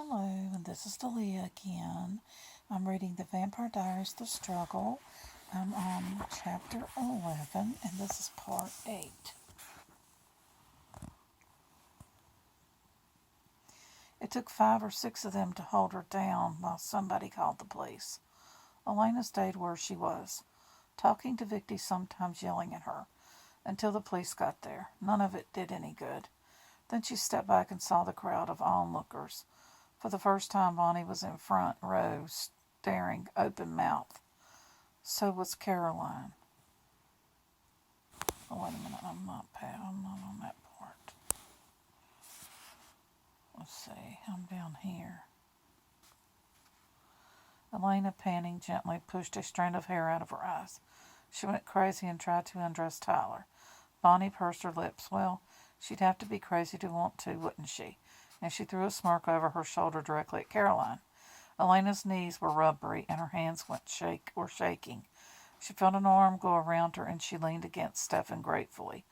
Hello, and this is Delia again. I'm reading The Vampire Diaries, The Struggle. I'm on chapter 11, and this is part 8. It took 5 or 6 of them to hold her down while somebody called the police. Elena stayed where she was, talking to Vicky, sometimes yelling at her, until the police got there. None of it did any good. Then she stepped back and saw the crowd of onlookers. For the first time, Bonnie was in front row, staring open-mouthed. So was Caroline. Oh, wait a minute. I'm not on that part. Let's see. I'm down here. Elena, panting gently, pushed a strand of hair out of her eyes. She went crazy and tried to undress Tyler. Bonnie pursed her lips. Well, she'd have to be crazy to want to, wouldn't she? And she threw a smirk over her shoulder directly at Caroline. Elena's knees were rubbery and her hands were shaking. She felt an arm go around her and she leaned against Stefan gratefully.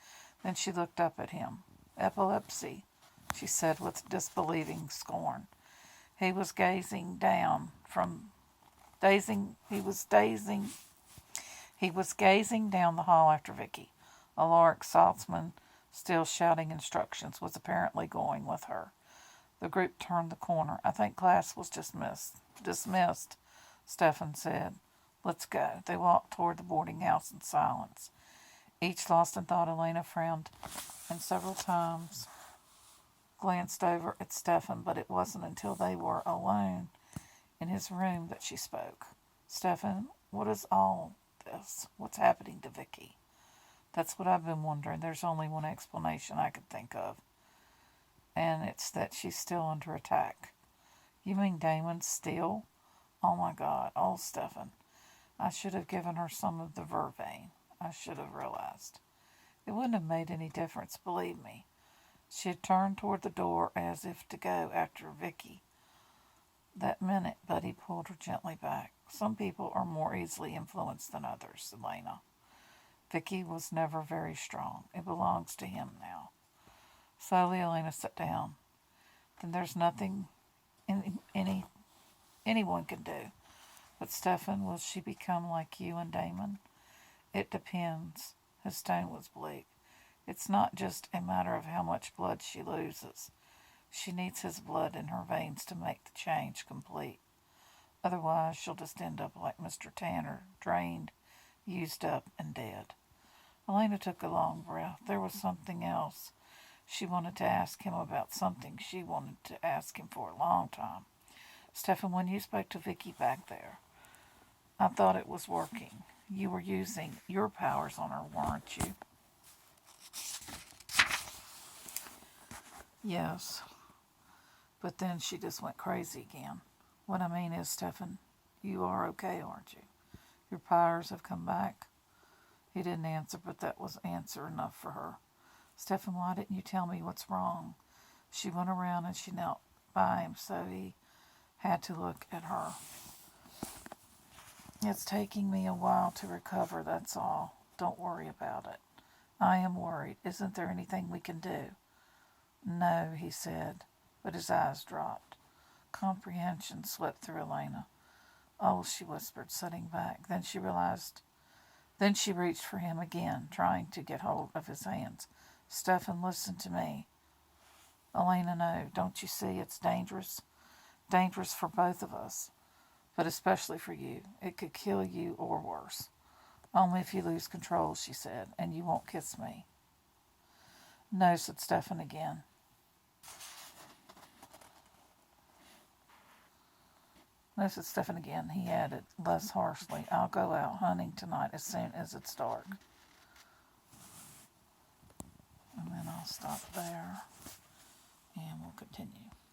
Then she looked up at him. Epilepsy, she said with disbelieving scorn. He was gazing down the hall after Vicky. Alaric Saltzman, still shouting instructions, was apparently going with her. The group turned the corner. I think class was dismissed, Stefan said. Let's go. They walked toward the boarding house in silence. Each lost in thought. Elena frowned and several times glanced over at Stefan, but it wasn't until they were alone in his room that she spoke. Stefan, what is all this? What's happening to Vicky? That's what I've been wondering. There's only one explanation I could think of, and it's that she's still under attack. You mean Damon still? Oh my God. Oh, Stefan. I should have given her some of the vervain. I should have realized. It wouldn't have made any difference, believe me. She had turned toward the door as if to go after Vicky. That minute, Buddy pulled her gently back. Some people are more easily influenced than others, Elena. Vicky was never very strong. It belongs to him now. Slowly, Elena sat down. Then there's nothing anyone can do. But Stefan, will she become like you and Damon? It depends. His tone was bleak. It's not just a matter of how much blood she loses. She needs his blood in her veins to make the change complete. Otherwise, she'll just end up like Mr. Tanner, drained, used up, and dead. Elena took a long breath. There was something else. She wanted to ask him about something she wanted to ask him for a long time. Stefan, when you spoke to Vicky back there, I thought it was working. You were using your powers on her, weren't you? Yes. But then she just went crazy again. What I mean is, Stefan, you are okay, aren't you? Your powers have come back? He didn't answer, but that was answer enough for her. Stefan, why didn't you tell me what's wrong? She went around and she knelt by him, so he had to look at her. It's taking me a while to recover, that's all. Don't worry about it. I am worried. Isn't there anything we can do? No, he said, but his eyes dropped. Comprehension swept through Elena. Oh, she whispered, sitting back. Then she reached for him again, trying to get hold of his hands. Stefan, listen to me. Elena, no, don't you see it's dangerous? Dangerous for both of us, but especially for you. It could kill you or worse. Only if you lose control, she said, and you won't kiss me. No, said Stefan again. No, said Stefan again. He added, less harshly, I'll go out hunting tonight as soon as it's dark. And then I'll stop there, and we'll continue.